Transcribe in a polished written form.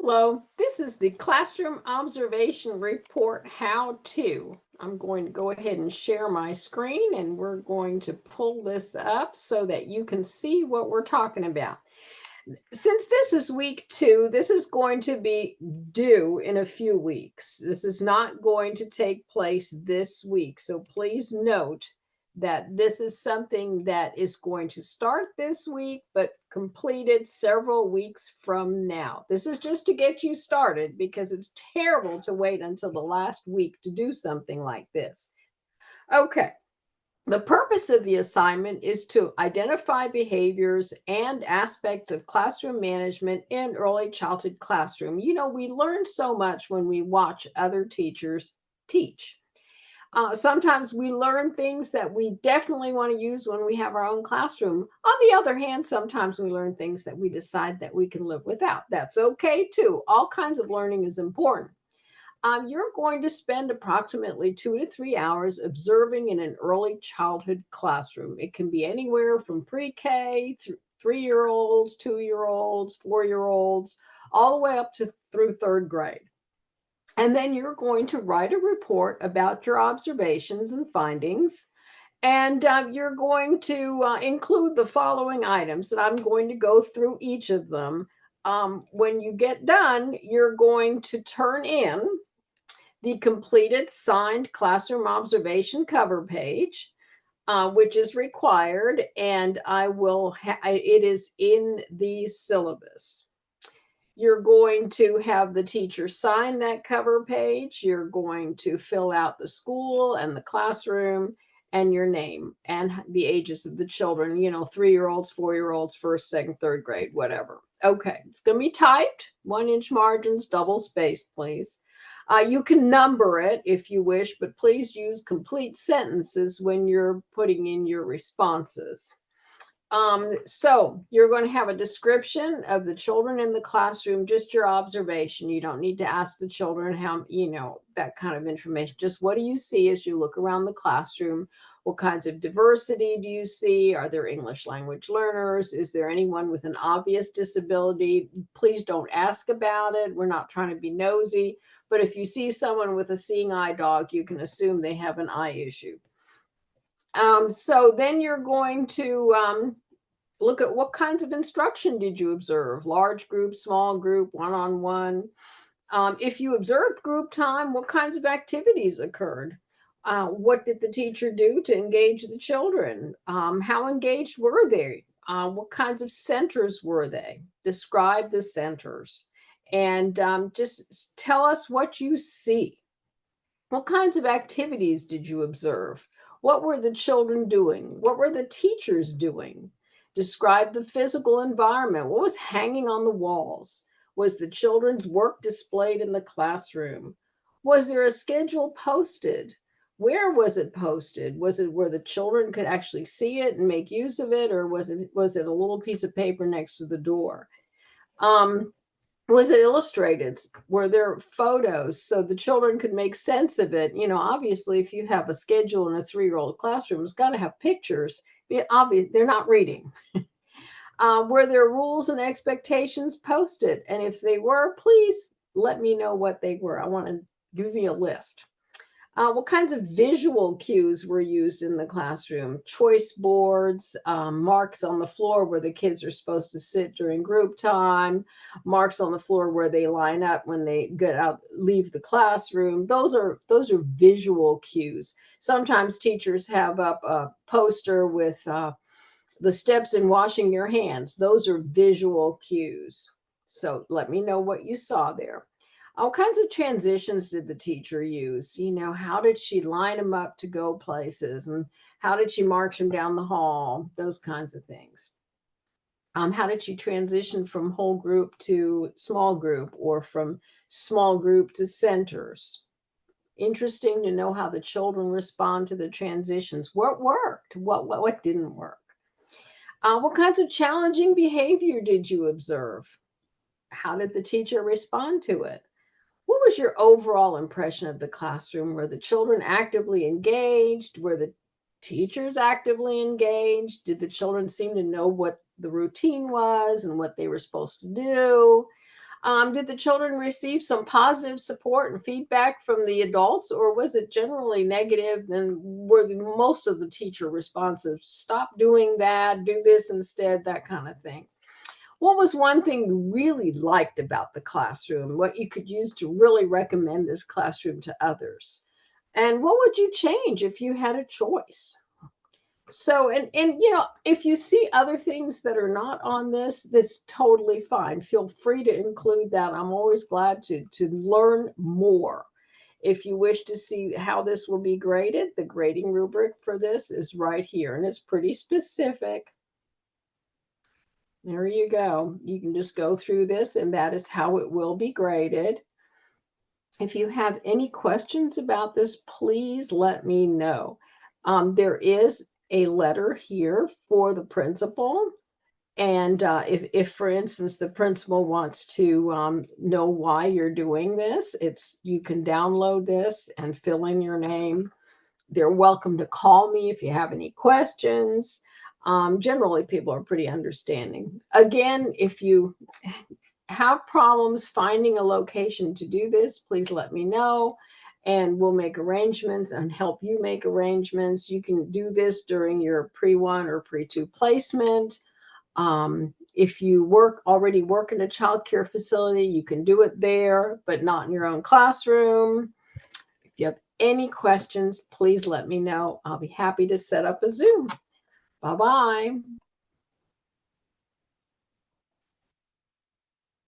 Hello, this is the Classroom Observation Report How To. I'm going to go ahead and share my screen and we're going to pull this up so that you can see what we're talking about. Since this is week 2, this is going to be due in a few weeks. This is not going to take place this week. So please note that this is something that is going to start this week, but completed several weeks from now. This is just to get you started because it's terrible to wait until the last week to do something like this. Okay. The purpose of the assignment is to identify behaviors and aspects of classroom management in early childhood classroom. You know, we learn so much when we watch other teachers teach. Sometimes we learn things that we definitely want to use when we have our own classroom. On the other hand, sometimes we learn things that we decide that we can live without. That's okay too. All kinds of learning is important. You're going to spend approximately 2 to 3 hours observing in an early childhood classroom. It can be anywhere from pre-K through 3-year-olds, 2-year-olds, 4-year-olds, all the way up to through third grade. And then you're going to write a report about your observations and findings. And you're going to include the following items, and I'm going to go through each of them. When you get done, you're going to turn in the completed signed classroom observation cover page, which is required, and it is in the syllabus. You're going to have the teacher sign that cover page. You're going to fill out the school and the classroom and your name and the ages of the children, 3-year-olds, 4-year-olds, first, second, third grade, whatever. Okay, it's going to be typed, 1-inch margins, double spaced, please. You can number it if you wish, but please use complete sentences when you're putting in your responses. So you're going to have a description of the children in the classroom, just your observation. You don't need to ask the children how, that kind of information. Just what do you see as you look around the classroom? What kinds of diversity do you see? Are there English language learners? Is there anyone with an obvious disability? Please don't ask about it. We're not trying to be nosy. But if you see someone with a seeing eye dog, you can assume they have an eye issue. So then you're going to look at what kinds of instruction did you observe? Large group, small group, one-on-one. If you observed group time, what kinds of activities occurred? What did the teacher do to engage the children? How engaged were they? What kinds of centers were they? Describe the centers. And just tell us what you see. What kinds of activities did you observe? What were the children doing? What were the teachers doing? Describe the physical environment. What was hanging on the walls? Was the children's work displayed in the classroom? Was there a schedule posted? Where was it posted? Was it where the children could actually see it and make use of it, or was it a little piece of paper next to the door? Was it illustrated? Were there photos so the children could make sense of it? Obviously, if you have a schedule in a 3-year-old classroom, it's got to have pictures. Obviously, they're not reading. Were there rules and expectations posted? And if they were, please let me know what they were. I want to give you a list. What kinds of visual cues were used in the classroom? Choice boards, marks on the floor where the kids are supposed to sit during group time, marks on the floor where they line up when they leave the classroom. Those are visual cues. Sometimes teachers have up a poster with the steps in washing your hands. Those are visual cues. So let me know what you saw there. All kinds of transitions did the teacher use? How did she line them up to go places? And how did she march them down the hall? Those kinds of things. How did she transition from whole group to small group or from small group to centers? Interesting to know how the children respond to the transitions. What worked? What didn't work? What kinds of challenging behavior did you observe? How did the teacher respond to it? What was your overall impression of the classroom? Were the children actively engaged? Were the teachers actively engaged? Did the children seem to know what the routine was and what they were supposed to do? Did the children receive some positive support and feedback from the adults, or was it generally negative? And were most of the teacher responsive? Stop doing that, do this instead, that kind of thing. What was one thing you really liked about the classroom? What you could use to really recommend this classroom to others? And what would you change if you had a choice? So, and if you see other things that are not on this, that's totally fine. Feel free to include that. I'm always glad to learn more. If you wish to see how this will be graded, the grading rubric for this is right here, and it's pretty specific. There you go. You can just go through this, and that is how it will be graded. If you have any questions about this, please let me know. There is a letter here for the principal. And if, for instance, the principal wants to know why you're doing this, you can download this and fill in your name. They're welcome to call me if you have any questions. Generally, people are pretty understanding. Again, if you have problems finding a location to do this, please let me know and we'll make arrangements and help you make arrangements. You can do this during your pre-1 or pre-2 placement. If you already work in a child care facility, you can do it there, but not in your own classroom. If you have any questions, please let me know. I'll be happy to set up a Zoom. Bye-bye.